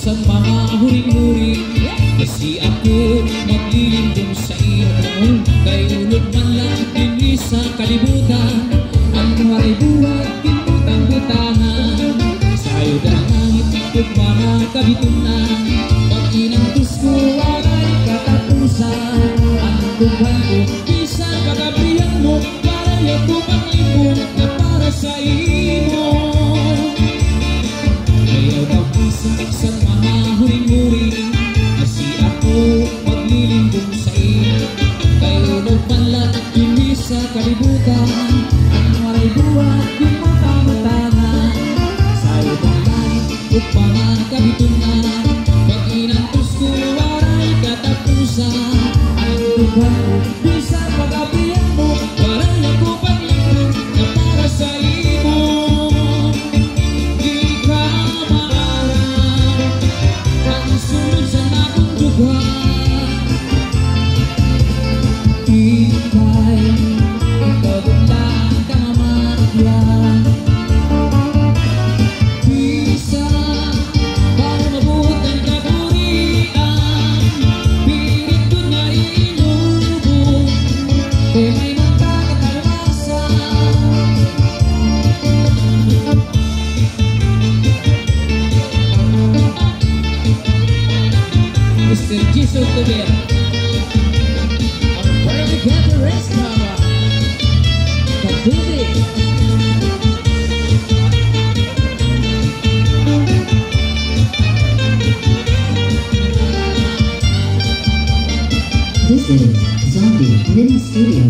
Sa mga huring-huring kasi ako maglilingkod sa iyo. Kay ulog man lang din sa kalibutan, ang waray buhat kinutang-butangan. Sa'yo dahangit ikot mga kabitunan, pag inantos ko waray katapusan. Ang buhay ko, isang pagabrihan mo, waray ako panglipon na para sa iyo. Ayaw daw sa mga huring-huring kasi ako maglilingkod sa iyo. Kayo nagpanlat hindi sa kalibutan, ang waray buhat yung matang-matangan. Sa'yo bang langit o pangang kabitunan, pag inantos ko waray katapusan. Ang buhay ko, isang pag-abihan mo, waray ako panglingkod na para sa iyo. Mr. Jesus Tobera, where we get the rest of Kabubi. This is Zombie Mini Studio.